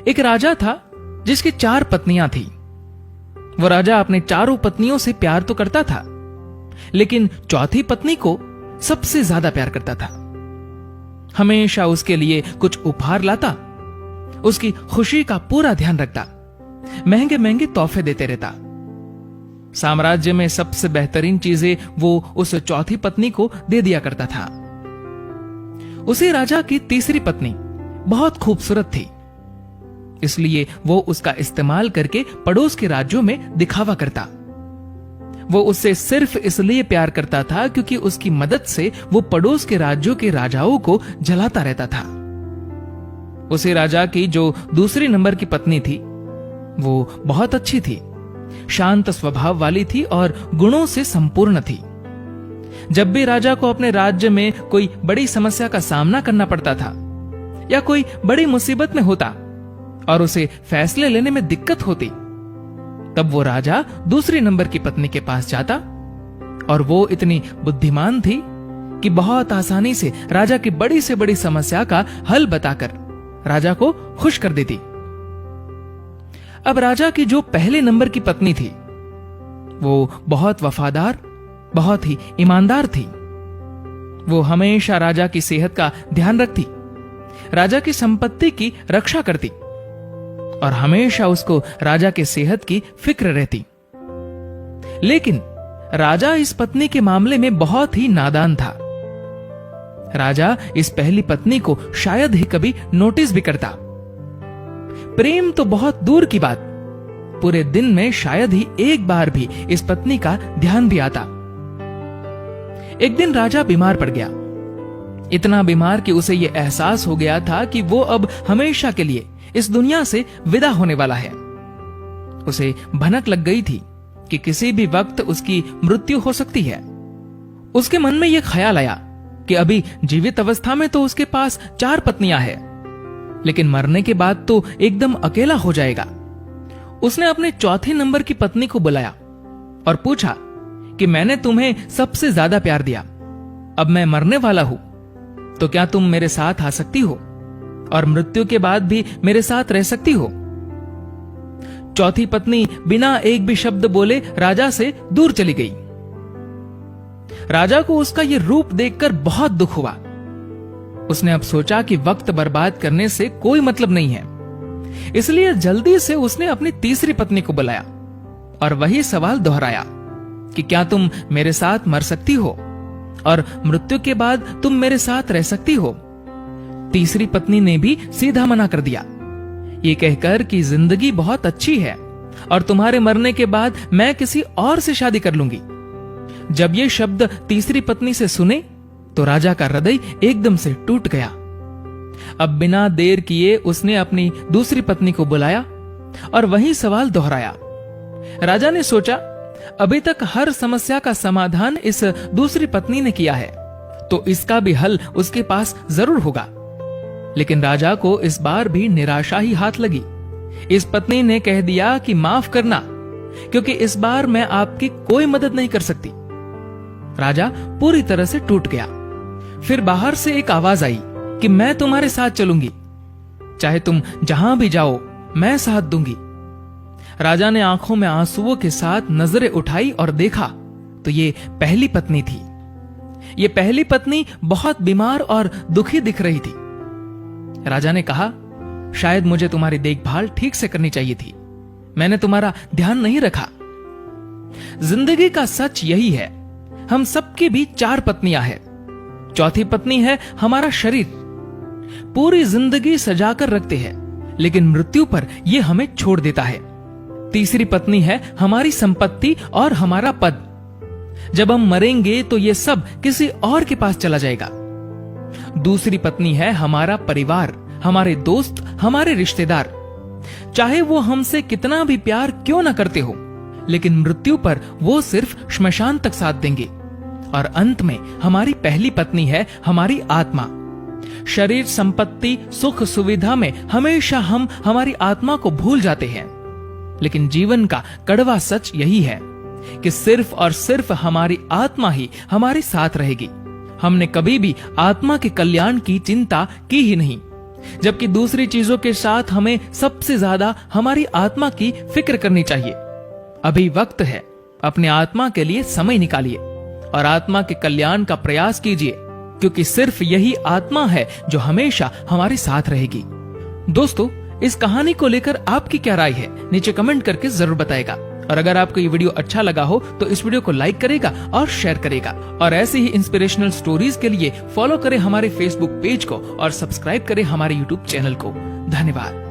एक राजा था जिसकी 4 पत्नियां थी। वो राजा अपने चारों पत्नियों से प्यार तो करता था, लेकिन चौथी पत्नी को सबसे ज्यादा प्यार करता था। हमेशा उसके लिए कुछ उपहार लाता, उसकी खुशी का पूरा ध्यान रखता, महंगे महंगे तोहफे देते रहता। साम्राज्य में सबसे बेहतरीन चीजें वो उस चौथी पत्नी को दे दिया करता था। उसी राजा की तीसरी पत्नी बहुत खूबसूरत थी, इसलिए वो उसका इस्तेमाल करके पड़ोस के राज्यों में दिखावा करता। वो उससे सिर्फ इसलिए प्यार करता था क्योंकि उसकी मदद से वो पड़ोस के राज्यों के राजाओं को जलाता रहता था। उसी राजा की जो दूसरी नंबर की पत्नी थी, वो बहुत अच्छी थी, शांत स्वभाव वाली थी और गुणों से संपूर्ण थी। जब भी राजा को अपने राज्य में कोई बड़ी समस्या का सामना करना पड़ता था या कोई बड़ी मुसीबत में होता और उसे फैसले लेने में दिक्कत होती, तब वो राजा दूसरी नंबर की पत्नी के पास जाता और वो इतनी बुद्धिमान थी कि बहुत आसानी से राजा की बड़ी से बड़ी समस्या का हल बताकर राजा को खुश कर देती। अब राजा की जो पहले नंबर की पत्नी थी, वो बहुत वफादार, बहुत ही ईमानदार थी। वो हमेशा राजा की सेहत का ध्यान रखती, राजा की संपत्ति की रक्षा करती और हमेशा उसको राजा के सेहत की फिक्र रहती। लेकिन राजा इस पत्नी के मामले में बहुत ही नादान था। राजा इस पहली पत्नी को शायद ही कभी नोटिस भी करता। प्रेम तो बहुत दूर की बात, पूरे दिन में शायद ही एक बार भी इस पत्नी का ध्यान भी आता। एक दिन राजा बीमार पड़ गया, इतना बीमार कि उसे यह एहसास हो गया था कि वो अब हमेशा के लिए इस दुनिया से विदा होने वाला है। उसे भनक लग गई थी कि किसी भी वक्त उसकी मृत्यु हो सकती है। उसके मन में यह ख्याल आया कि अभी जीवित अवस्था में तो उसके पास 4 पत्नियां हैं, लेकिन मरने के बाद तो एकदम अकेला हो जाएगा। उसने अपने चौथे नंबर की पत्नी को बुलाया और पूछा कि मैंने तुम्हें सबसे ज्यादा प्यार दिया, अब मैं मरने वाला हूं, तो क्या तुम मेरे साथ आ सकती हो और मृत्यु के बाद भी मेरे साथ रह सकती हो? चौथी पत्नी बिना एक भी शब्द बोले राजा से दूर चली गई। राजा को उसका यह रूप देखकर बहुत दुख हुआ। उसने अब सोचा कि वक्त बर्बाद करने से कोई मतलब नहीं है, इसलिए जल्दी से उसने अपनी तीसरी पत्नी को बुलाया और वही सवाल दोहराया कि क्या तुम मेरे साथ मर सकती हो और मृत्यु के बाद तुम मेरे साथ रह सकती हो? तीसरी पत्नी ने भी सीधा मना कर दिया, ये कहकर कि जिंदगी बहुत अच्छी है और तुम्हारे मरने के बाद मैं किसी और से शादी कर लूंगी। जब ये शब्द तीसरी पत्नी से सुने तो राजा का हृदय एकदम से टूट गया। अब बिना देर किए उसने अपनी दूसरी पत्नी को बुलाया और वही सवाल दोहराया। राजा ने सोचा, अभी तक हर समस्या का समाधान इस दूसरी पत्नी ने किया है, तो इसका भी हल उसके पास जरूर होगा। लेकिन राजा को इस बार भी निराशा ही हाथ लगी। इस पत्नी ने कह दिया कि माफ करना, क्योंकि इस बार मैं आपकी कोई मदद नहीं कर सकती। राजा पूरी तरह से टूट गया। फिर बाहर से एक आवाज आई कि मैं तुम्हारे साथ चलूंगी, चाहे तुम जहां भी जाओ मैं साथ दूंगी। राजा ने आंखों में आंसुओं के साथ नजरें उठाई और देखा तो ये पहली पत्नी थी। ये पहली पत्नी बहुत बीमार और दुखी दिख रही थी। राजा ने कहा, शायद मुझे तुम्हारी देखभाल ठीक से करनी चाहिए थी, मैंने तुम्हारा ध्यान नहीं रखा। जिंदगी का सच यही है, हम सबकी भी 4 पत्नियां हैं। चौथी पत्नी है हमारा शरीर। पूरी जिंदगी सजाकर रखते हैं, लेकिन मृत्यु पर यह हमें छोड़ देता है। तीसरी पत्नी है हमारी संपत्ति और हमारा पद। जब हम मरेंगे तो यह सब किसी और के पास चला जाएगा। दूसरी पत्नी है हमारा परिवार, हमारे दोस्त, हमारे रिश्तेदार। चाहे वो हमसे कितना भी प्यार क्यों ना करते हो, लेकिन मृत्यु पर वो सिर्फ श्मशान तक साथ देंगे। और अंत में हमारी पहली पत्नी है हमारी आत्मा। शरीर, संपत्ति, सुख सुविधा में हमेशा हम हमारी आत्मा को भूल जाते हैं, लेकिन जीवन का कड़वा सच यही है कि सिर्फ और सिर्फ हमारी आत्मा ही हमारे साथ रहेगी। हमने कभी भी आत्मा के कल्याण की चिंता की ही नहीं, जबकि दूसरी चीजों के साथ हमें सबसे ज्यादा हमारी आत्मा की फिक्र करनी चाहिए। अभी वक्त है, अपने आत्मा के लिए समय निकालिए और आत्मा के कल्याण का प्रयास कीजिए, क्योंकि सिर्फ यही आत्मा है जो हमेशा हमारे साथ रहेगी। दोस्तों, इस कहानी को लेकर आपकी क्या राय है, नीचे कमेंट करके जरूर बताएगा। और अगर आपको ये वीडियो अच्छा लगा हो तो इस वीडियो को लाइक करेगा और शेयर करेगा। और ऐसे ही इंस्पिरेशनल स्टोरीज के लिए फॉलो करें हमारे फेसबुक पेज को और सब्सक्राइब करें हमारे यूट्यूब चैनल को। धन्यवाद।